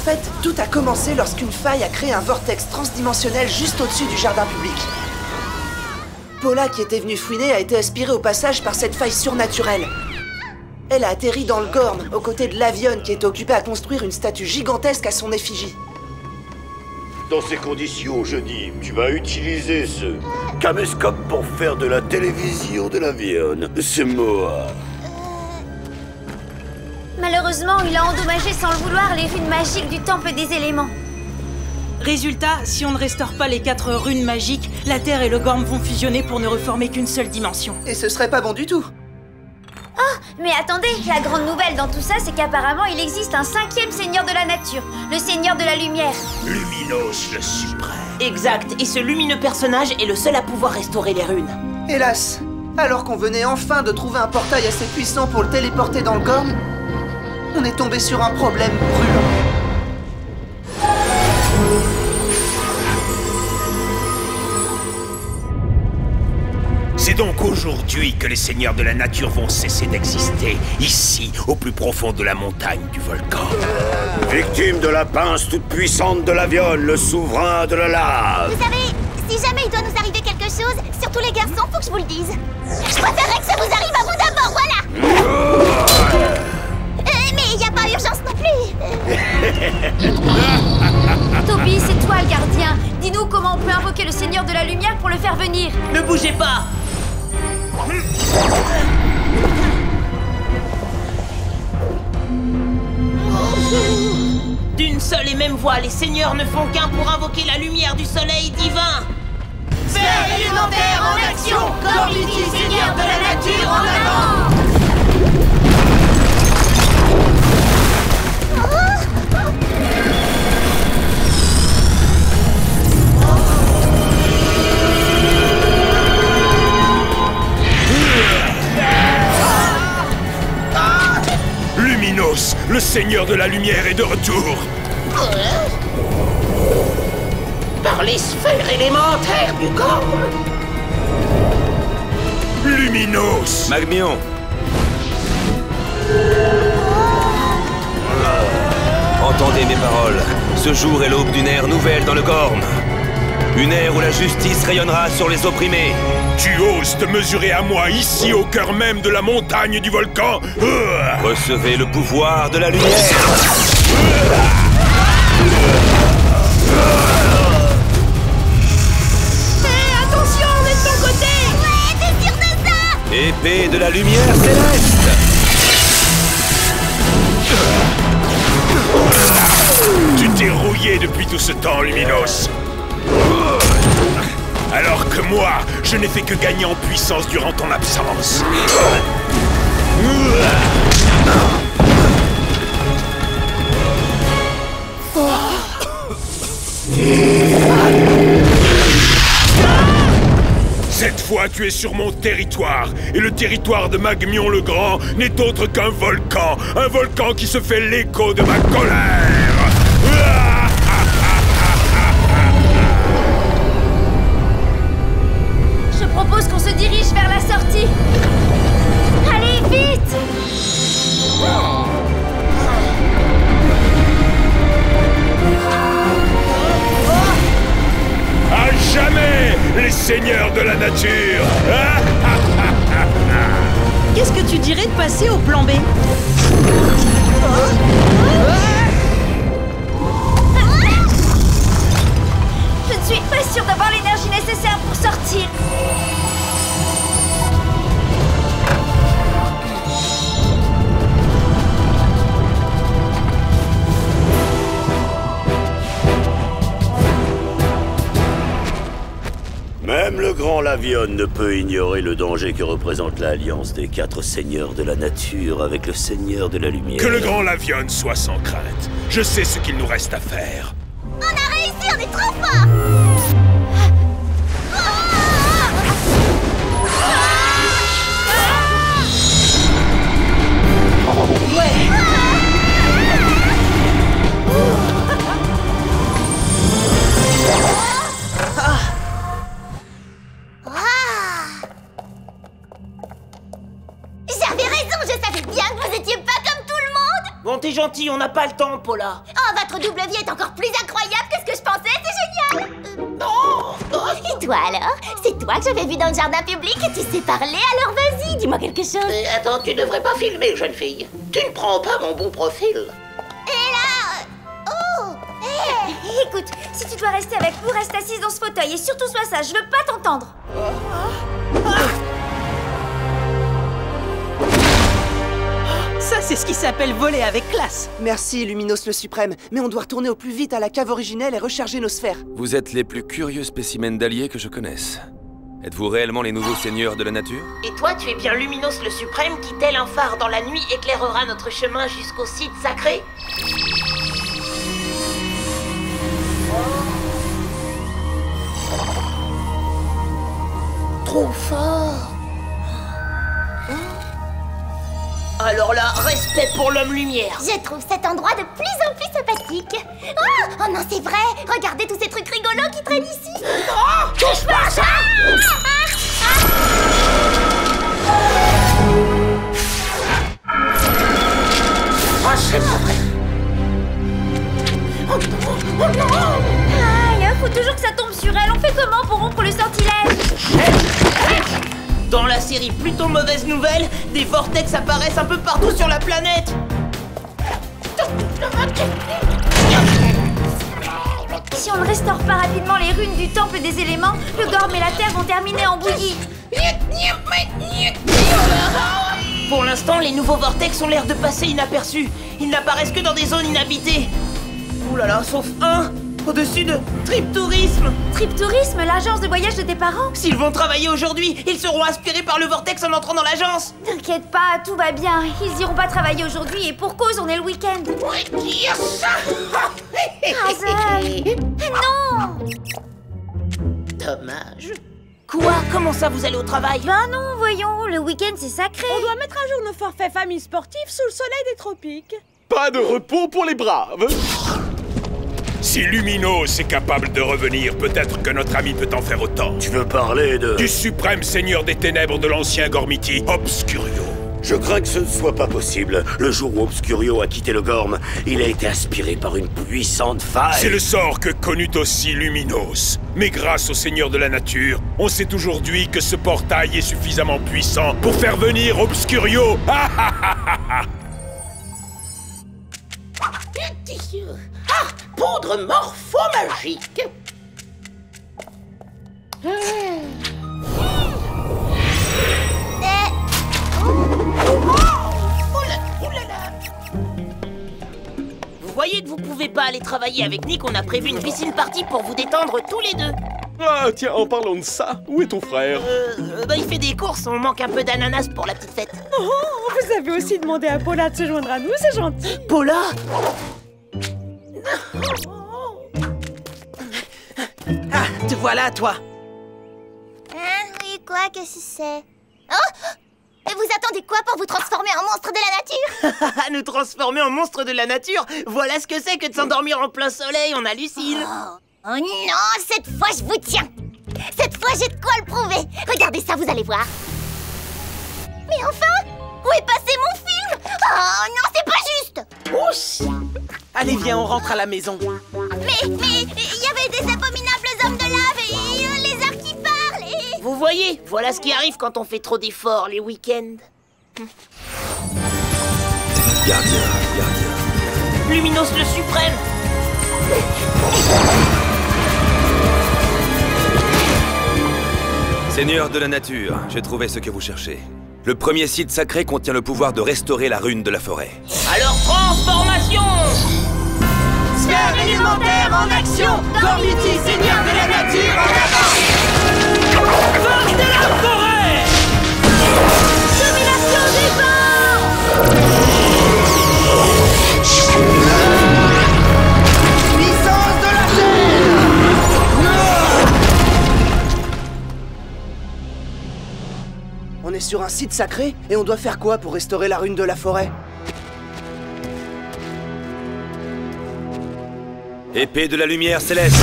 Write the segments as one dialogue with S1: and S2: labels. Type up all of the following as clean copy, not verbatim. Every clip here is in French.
S1: fait, tout a commencé lorsqu'une faille a créé un vortex transdimensionnel juste au-dessus du jardin public. Paula, qui était venue fouiner, a été aspirée au passage par cette faille surnaturelle. Elle a atterri dans le Gorm, aux côtés de l'Avion, qui était occupé à construire une statue gigantesque à son effigie.
S2: Dans ces conditions, je dis, tu vas utiliser ce caméscope pour faire de la télévision de l'Avion. C'est moi.
S3: Malheureusement, il a endommagé sans le vouloir les runes magiques du Temple des éléments.
S4: Résultat, si on ne restaure pas les 4 runes magiques, la Terre et le Gorm vont fusionner pour ne reformer qu'une seule dimension.
S1: Et ce serait pas bon du tout.
S3: Oh, mais attendez, la grande nouvelle dans tout ça, c'est qu'apparemment il existe un 5e seigneur de la nature, le seigneur de la lumière.
S2: Luminos le suprême.
S5: Exact, et ce lumineux personnage est le seul à pouvoir restaurer les runes.
S1: Hélas, alors qu'on venait enfin de trouver un portail assez puissant pour le téléporter dans le Gorm, on est tombé sur un problème brûlant.
S6: C'est donc aujourd'hui que les seigneurs de la nature vont cesser d'exister, ici, au plus profond de la montagne du volcan.
S2: Victime de la pince toute puissante de l'Avion, le souverain de la lave.
S7: Vous savez, si jamais il doit nous arriver quelque chose, surtout les garçons, faut que je vous le dise. Je préférerais que ça vous arrive à vous d'abord, voilà. Mais il n'y a pas urgence non plus.
S3: Toby, c'est toi le gardien. Dis-nous comment on peut invoquer le seigneur de la lumière pour le faire venir.
S5: Ne bougez pas! D'une seule et même voix, les seigneurs ne font qu'un pour invoquer la lumière du soleil divin.
S7: Sphère élémentaire en action, Corviti, seigneur de la nature, en avant.
S6: Luminos, le seigneur de la lumière est de retour.
S5: Par les sphères élémentaires du Gorm.
S6: Luminos.
S8: Magmion. Entendez mes paroles. Ce jour est l'aube d'une ère nouvelle dans le Gorm. Une ère où la justice rayonnera sur les opprimés.
S6: Tu oses te mesurer à moi ici au cœur même de la montagne du volcan.
S8: Recevez le pouvoir de la lumière.
S7: Attention, on est de ton côté. Ouais, t'es sûr de ça?
S8: Épée de la lumière céleste.
S6: Tu t'es rouillé depuis tout ce temps, Luminos. Alors que moi, je n'ai fait que gagner en puissance durant ton absence. Cette fois, tu es sur mon territoire, et le territoire de Magmion le Grand n'est autre qu'un volcan qui se fait l'écho de ma colère.
S3: Je propose qu'on se dirige vers la sortie. Allez, vite!
S6: À jamais, les seigneurs de la nature.
S4: Qu'est-ce que tu dirais de passer au plan B?
S3: Je ne suis pas sûre d'avoir l'énergie nécessaire pour sortir.
S2: Même le grand Lavion ne peut ignorer le danger que représente l'alliance des 4 seigneurs de la nature avec le seigneur de la lumière.
S6: Que le grand Lavion soit sans crainte. Je sais ce qu'il nous reste à faire.
S7: On a réussi, on est trop forts.
S3: J'avais raison, je savais bien que vous étiez pas comme tout le monde.
S5: Bon, t'es gentil, on n'a pas le temps, Paula.
S7: Oh, votre votre double vie est encore plus incroyable que ce que je pensais, c'est génial. Et toi alors? C'est toi que j'avais vu dans le jardin public et tu sais parler, alors vas-y, dis-moi quelque chose.
S9: Attends, tu devrais pas filmer, jeune fille. Tu ne prends pas mon bon profil.
S7: Et là... Oh!
S3: Écoute, si tu dois rester avec nous, reste assise dans ce fauteuil et surtout sois sage, je veux pas t'entendre.
S4: Ça, c'est ce qui s'appelle voler avec classe.
S1: Merci, Luminos le Suprême, mais on doit retourner au plus vite à la cave originelle et recharger nos sphères.
S8: Vous êtes les plus curieux spécimens d'alliés que je connaisse. Êtes-vous réellement les nouveaux seigneurs de la nature?
S5: Et toi, tu es bien Luminos le Suprême qui, tel un phare dans la nuit, éclairera notre chemin jusqu'au site sacré?
S9: Trop fort.
S5: Alors là, respect pour l'homme-lumière.
S7: Je trouve cet endroit de plus en plus sympathique. Oh non, c'est vrai. Regardez tous ces trucs rigolos qui traînent ici.
S9: Oh, touche pas à ça. Oh, c'est pas vrai. Oh non, oh non.
S3: Aïe, faut toujours que ça tombe sur elle. On fait comment pour rompre le sortilège?
S5: Dans la série Plutôt Mauvaise Nouvelle, des vortex apparaissent un peu partout sur la planète.
S3: Si on ne restaure pas rapidement les runes du temple des éléments, le Gorm et la Terre vont terminer en bouillie.
S5: Pour l'instant, les nouveaux vortex ont l'air de passer inaperçus. Ils n'apparaissent que dans des zones inhabitées. Ouh là là, sauf un, au-dessus de Trip Tourisme.
S3: Trip Tourisme, l'agence de voyage de tes parents?
S5: S'ils vont travailler aujourd'hui, ils seront aspirés par le vortex en entrant dans l'agence.
S3: T'inquiète pas, tout va bien. Ils iront pas travailler aujourd'hui et pour cause, on est le week-end. Hazel! Non!
S9: Dommage.
S5: Quoi? Comment ça, vous allez au travail?
S3: Ben non, voyons, le week-end c'est sacré.
S4: On doit mettre à jour nos forfaits famille sportive sous le soleil des tropiques.
S10: Pas de repos pour les braves.
S6: Si Luminos est capable de revenir, peut-être que notre ami peut en faire autant.
S2: Tu veux parler de...
S6: Du suprême seigneur des ténèbres de l'ancien Gormiti, Obscurio.
S2: Je crains que ce ne soit pas possible. Le jour où Obscurio a quitté le Gorm, il a été aspiré par une puissante faille.
S6: C'est le sort que connut aussi Luminos. Mais grâce au seigneur de la nature, on sait aujourd'hui que ce portail est suffisamment puissant pour faire venir Obscurio.
S9: Ah, poudre morpho-magique.
S5: Vous voyez que vous pouvez pas aller travailler avec Nick, on a prévu une piscine party pour vous détendre tous les deux.
S10: Ah, tiens, en parlant de ça, où est ton frère?
S5: Il fait des courses, on manque un peu d'ananas pour la petite fête.
S4: Oh, vous avez aussi demandé à Paula de se joindre à nous, c'est gentil.
S5: Paula?
S4: Ah, te voilà, toi.
S7: Hein? Oui, quoi? Qu'est-ce que c'est? Oh! Et vous attendez quoi pour vous transformer en monstre de la nature?
S5: Nous transformer en monstre de la nature, voilà ce que c'est que de s'endormir en plein soleil, on hallucine.
S7: Oh non, cette fois je vous tiens. Cette fois j'ai de quoi le prouver. Regardez ça, vous allez voir. Mais enfin, où est passé mon film? Oh non, c'est pas juste.
S4: Allez, viens, on rentre à la maison.
S7: Mais il y avait des abominables hommes de lave et les arbres qui parlent et...
S5: Vous voyez, voilà ce qui arrive quand on fait trop d'efforts les week-ends.
S8: Gardien.
S5: Luminos le Suprême.
S8: Seigneur de la nature, j'ai trouvé ce que vous cherchez. Le premier site sacré contient le pouvoir de restaurer la rune de la forêt.
S5: Alors transformation!
S4: Sphère élémentaire en action! Gormiti, seigneur de la nature, en avant! Force de la forêt!
S3: Domination des vents!
S1: Puissance de la terre! On est sur un site sacré et on doit faire quoi pour restaurer la rune de la forêt?
S8: Épée de la lumière céleste.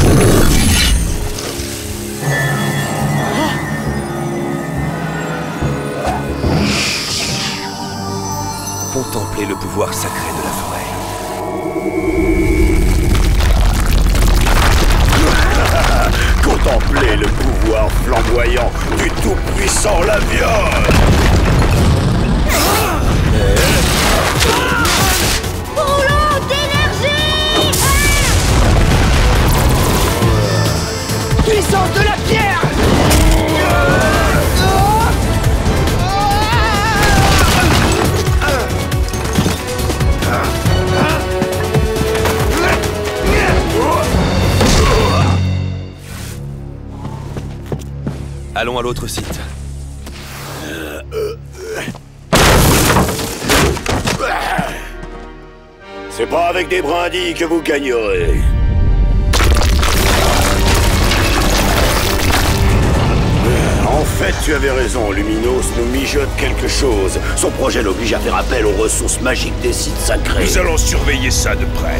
S8: Contemplez le pouvoir sacré de la forêt.
S2: contempler le pouvoir flamboyant du tout-puissant Lavion.
S7: Rouleau d'énergie!
S1: Puissance de la pierre!
S8: Allons à l'autre site.
S2: C'est pas avec des brindilles que vous gagnerez. En fait, tu avais raison, Luminos nous mijote quelque chose. Son projet l'oblige à faire appel aux ressources magiques des sites sacrés.
S6: Nous allons surveiller ça de près.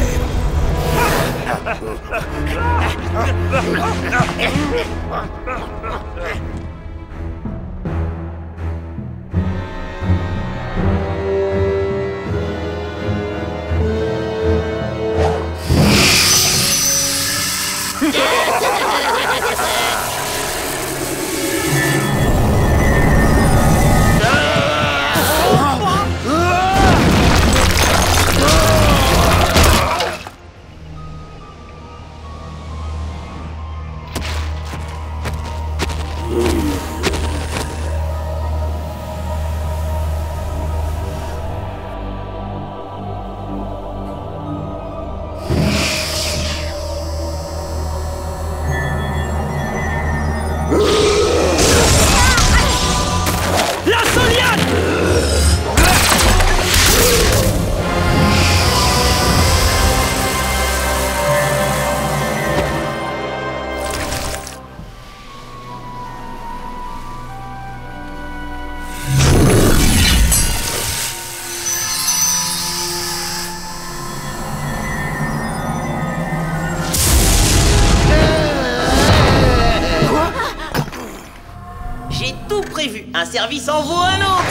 S5: J'ai tout prévu. Un service en vaut un autre.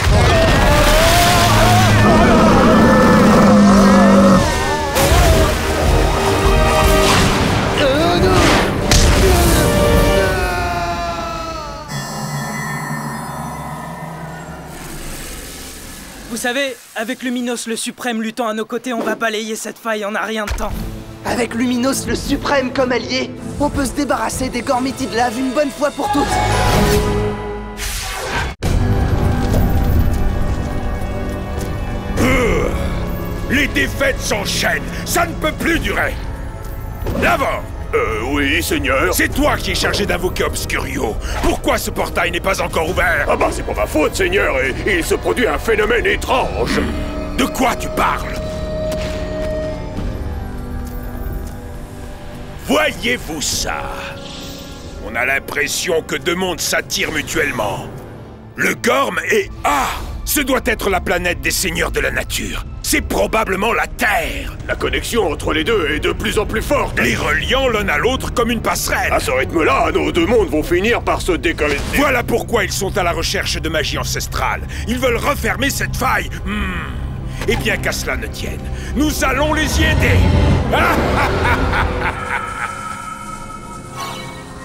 S11: Vous savez, avec Luminos le Suprême luttant à nos côtés, on va balayer cette faille en un rien de temps.
S1: Avec Luminos le Suprême comme allié, on peut se débarrasser des Gormiti de lave une bonne fois pour toutes.
S6: Les défaites s'enchaînent. Ça ne peut plus durer. L'avant.
S2: Oui, seigneur.
S6: C'est toi qui es chargé d'invoquer Obscurio. Pourquoi ce portail n'est pas encore ouvert?
S2: Ah bah c'est pas ma faute, seigneur, et il se produit un phénomène étrange.
S6: De quoi tu parles? Voyez-vous ça? On a l'impression que deux mondes s'attirent mutuellement. Le Gorm et... Ah! Ce doit être la planète des seigneurs de la nature. C'est probablement la Terre.
S2: La connexion entre les deux est de plus en plus forte.
S6: Les reliant l'un à l'autre comme une passerelle.
S2: À ce rythme-là, nos deux mondes vont finir par se décoller.
S6: Voilà pourquoi ils sont à la recherche de magie ancestrale. Ils veulent refermer cette faille. Eh bien, qu'à cela ne tienne, nous allons les y aider.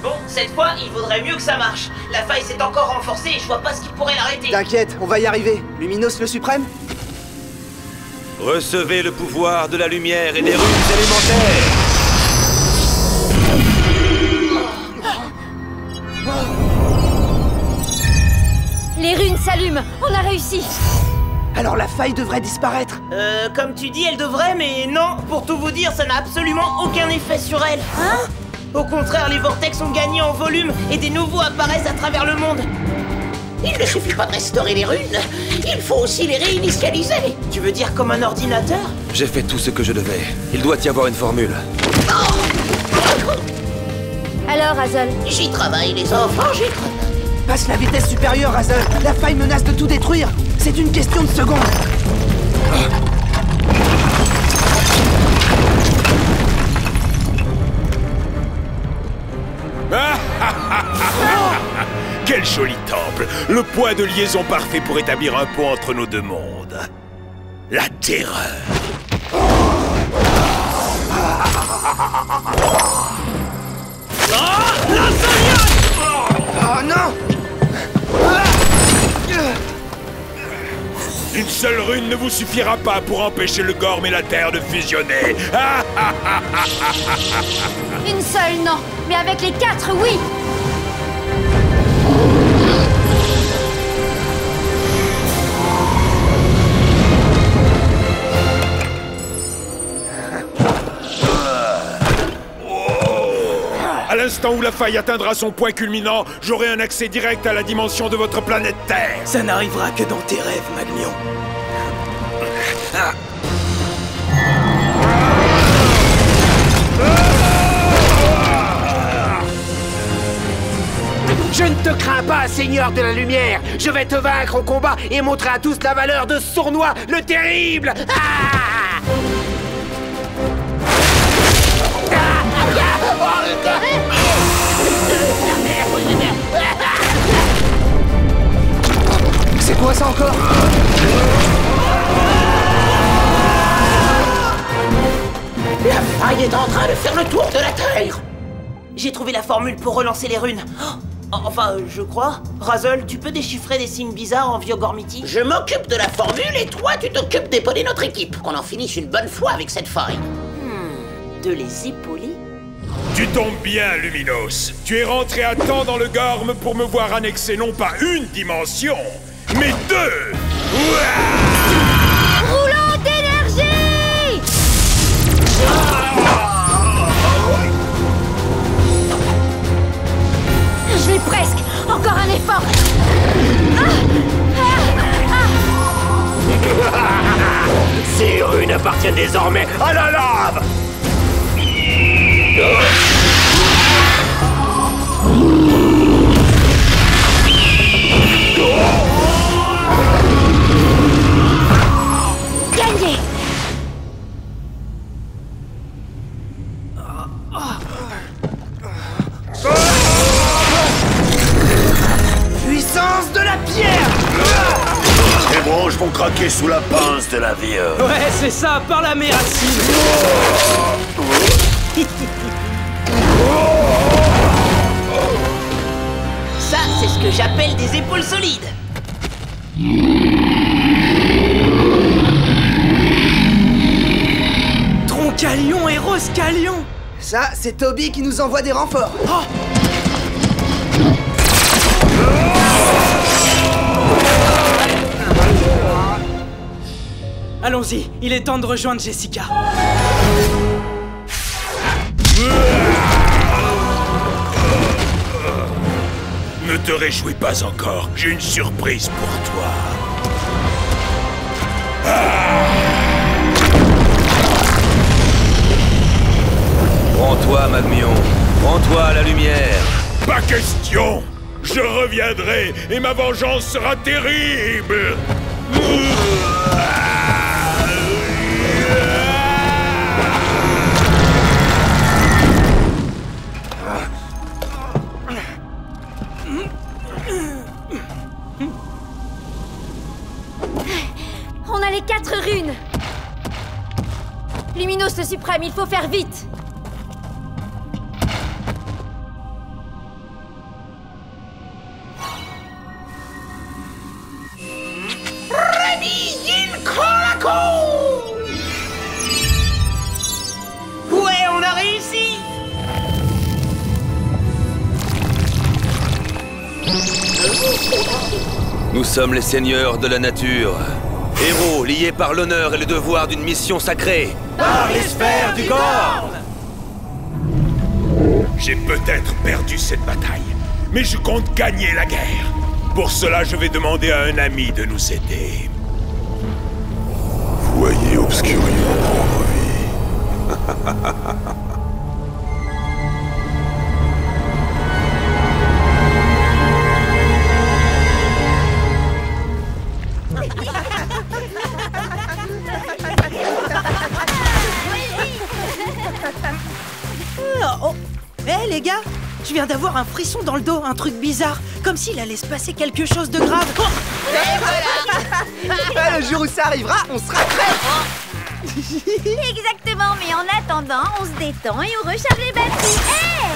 S5: Bon, cette fois, il vaudrait mieux que ça marche. La faille s'est encore renforcée et je vois pas ce qui pourrait l'arrêter.
S1: T'inquiète, on va y arriver. Luminos le Suprême?
S8: Recevez le pouvoir de la lumière et des runes élémentaires.
S3: Les runes s'allument. On a réussi.
S1: Alors la faille devrait disparaître.
S5: Comme tu dis, elle devrait, mais non. Pour tout vous dire, ça n'a absolument aucun effet sur elle. Hein? Au contraire, les vortex ont gagné en volume et des nouveaux apparaissent à travers le monde.
S9: Il ne suffit pas de restaurer les runes, il faut aussi les réinitialiser.
S5: Tu veux dire comme un ordinateur?
S8: J'ai fait tout ce que je devais. Il doit y avoir une formule.
S3: Alors, Azol?
S9: J'y travaille, les enfants, j'y travaille.
S1: Passe la vitesse supérieure, Azol. La faille menace de tout détruire. C'est une question de secondes.
S6: Quel joli temple! Le point de liaison parfait pour établir un pont entre nos deux mondes. La terreur!
S1: Oh non!
S6: Une seule rune ne vous suffira pas pour empêcher le Gorm et la Terre de fusionner.
S3: Une seule, non. Mais avec les 4, oui.
S6: À l'instant où la faille atteindra son point culminant, j'aurai un accès direct à la dimension de votre planète Terre.
S11: Ça n'arrivera que dans tes rêves, Magmion.
S12: Je ne te crains pas, Seigneur de la Lumière. Je vais te vaincre au combat et montrer à tous la valeur de Sournois le Terrible.
S1: C'est quoi ça encore?
S9: La faille est en train de faire le tour de la Terre.
S5: J'ai trouvé la formule pour relancer les runes. Enfin, je crois. Razel, tu peux déchiffrer des signes bizarres en vieux Gormiti?
S9: Je m'occupe de la formule et toi, tu t'occupes d'épauler notre équipe. Qu'on en finisse une bonne fois avec cette faille.
S5: De les épauler?
S6: Tu tombes bien, Luminos. Tu es rentré à temps dans le Gorm pour me voir annexer non pas une dimension, mais 2.
S3: Rouleau d'énergie! Je l'ai presque. Encore un effort.
S12: Ces runes appartiennent désormais à la lave.
S3: Gagné.
S1: Puissance de la pierre!
S2: Les branches vont craquer sous la pince de la Vierge.
S11: Ouais, c'est ça, par la méracine.
S5: Ça, c'est ce que j'appelle des épaules solides.
S11: Troncalion et Roscalion.
S1: Ça, c'est Toby qui nous envoie des renforts.
S11: Oh! Allons-y, il est temps de rejoindre Jessica.
S6: Ne te réjouis pas encore, j'ai une surprise pour toi.
S8: Prends-toi, Magmion. Prends-toi à la lumière.
S6: Pas question. Je reviendrai et ma vengeance sera terrible.
S3: On a les 4 runes. Luminos le suprême, il faut faire vite.
S5: Ouais, on a réussi.
S8: Nous sommes les seigneurs de la nature. Héros liés par l'honneur et le devoir d'une mission sacrée.
S12: Par les sphères du Gorm.
S6: J'ai peut-être perdu cette bataille, mais je compte gagner la guerre. Pour cela, je vais demander à un ami de nous aider.
S2: Voyez Obscurion prendre vie.
S13: Oh. Hé les gars, je viens d'avoir un frisson dans le dos, un truc bizarre, comme s'il allait se passer quelque chose de grave. Oh.
S1: Le jour où ça arrivera, on sera prêts.
S3: Exactement, mais en attendant, on se détend et on recharge les batteries. Hey